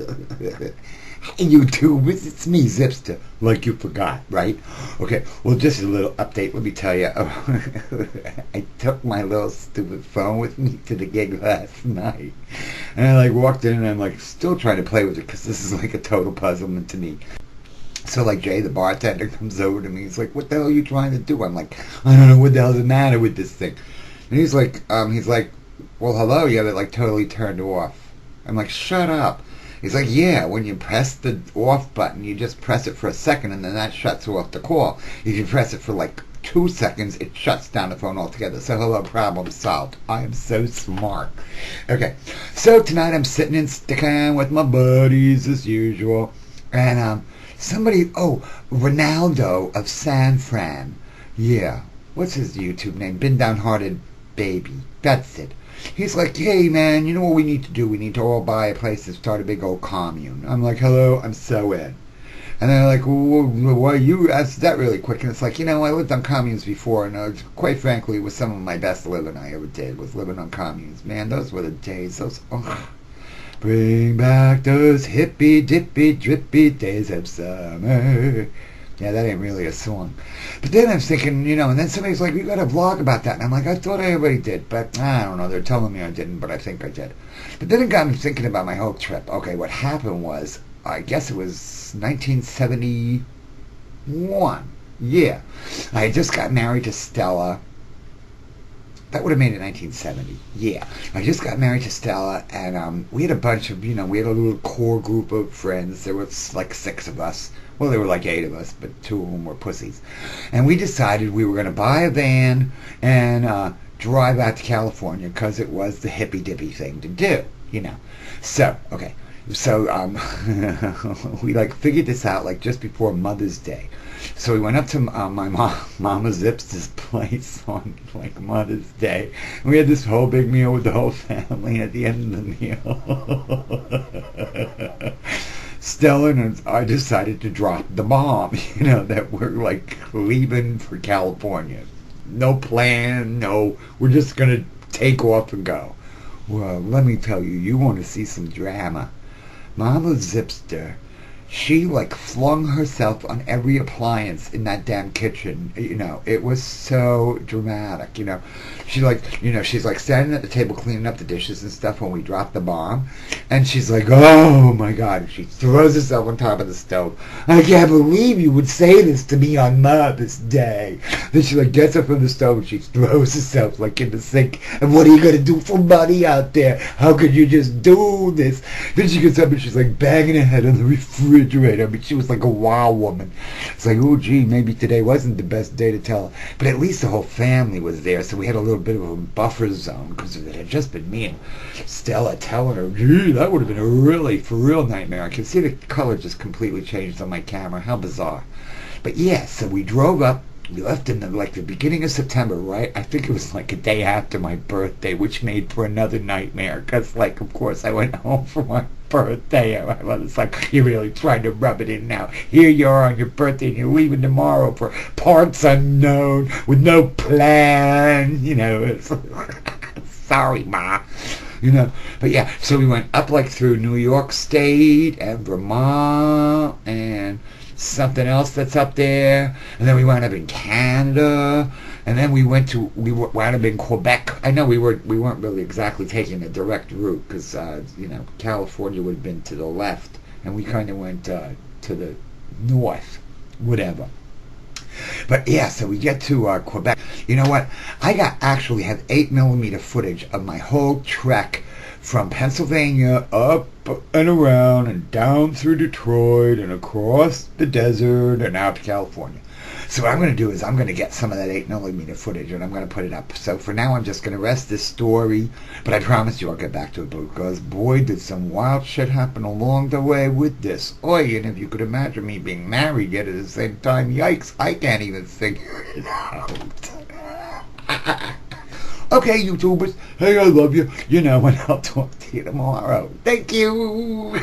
Hey YouTubers, it's me, Zipster, like you forgot, right? Okay, well just a little update, let me tell you. I took my little stupid phone with me to the gig last night. And I walked in and I'm still trying to play with it because this is a total puzzlement to me. So Jay, the bartender, comes over to me. He's like, "What the hell are you trying to do?" I'm like, "I don't know what the hell's the matter with this thing." And he's like, "Well, hello, you have it totally turned off." I'm like, "Shut up." He's like, "Yeah, when you press the off button, you just press it for a second and then that shuts off the call. If you press it for 2 seconds, it shuts down the phone altogether. So hello, problem solved." I am so smart. Okay, so tonight I'm sitting in Stickham with my buddies as usual. And Ronaldo of San Fran. Yeah, what's his YouTube name? Been Downhearted Baby. That's it. He's like, "Hey man, you know what we need to do? We need to all buy a place to start a big old commune." I'm like, "Hello, I'm so in." And they're like, "Well, why you asked that really quick?" And it's like, I lived on communes before, and quite frankly, it was some of my best living I ever did, was living on communes. Man, those were the days. Bring back those hippy dippy drippy days of summer. Yeah, that ain't really a song. But then I'm thinking, and then somebody's like, "You got a vlog about that." And I'm like, "I thought I already did, but I don't know. They're telling me I didn't, but I think I did." But then it got me thinking about my whole trip. Okay, what happened was, I guess it was 1971. Yeah. I had just got married to Stella. That would have made it 1970. Yeah. I just got married to Stella, and we had a bunch of, we had a little core group of friends. There was 6 of us. Well, there were 8 of us, but 2 of them were pussies. And we decided we were going to buy a van and drive out to California because it was the hippy-dippy thing to do, So, okay. So we figured this out just before Mother's Day. So we went up to my Mama Zips' place on Mother's Day. And we had this whole big meal with the whole family. At the end of the meal, Stella and I decided to drop the bomb, that we're leaving for California. No plan, we're just going to take off and go. Well, let me tell you, you want to see some drama. Mama Zipster, she flung herself on every appliance in that damn kitchen. It was so dramatic. She's standing at the table cleaning up the dishes and stuff when we dropped the bomb, and she's like, "Oh my God!" She throws herself on top of the stove. "I can't believe you would say this to me on Mother's Day." Then she gets up from the stove and she throws herself in the sink. "And what are you gonna do for money out there? How could you just do this?" Then she gets up and she's banging her head on the refrigerator. I mean, she was like a wild woman. It's oh gee, maybe today wasn't the best day to tell her. But at least the whole family was there, so we had a little bit of a buffer zone because it had just been me and Stella telling her, "Gee, that would have been a really, for real nightmare." I can see the color just completely changed on my camera. How bizarre. But yeah, so we drove up. We left in the beginning of September, right? I think it was a day after my birthday, which made for another nightmare. Because, of course, I went home for my birthday. And my mother's like, "You're really trying to rub it in now. Here you are on your birthday and you're leaving tomorrow for parts unknown with no plan." It's sorry, Ma. But yeah, so we went up through New York State and Vermont and something else that's up there, and then we wound up in Canada, and then we wound up in Quebec. I know we weren't really exactly taking a direct route because California would have been to the left, and we kind of went to the north, whatever. But yeah, so we get to Quebec. You know what? I actually have 8mm footage of my whole trek from Pennsylvania up and around and down through Detroit and across the desert and out to California. So what I'm going to do is I'm going to get some of that 8mm footage and I'm going to put it up. So for now I'm just going to rest this story, but I promise you I'll get back to it because boy did some wild shit happen along the way with this. Oi, and if you could imagine me being married yet at the same time, yikes, I can't even figure it out. Okay, YouTubers, hey, I love you, and I'll talk to you tomorrow. Thank you.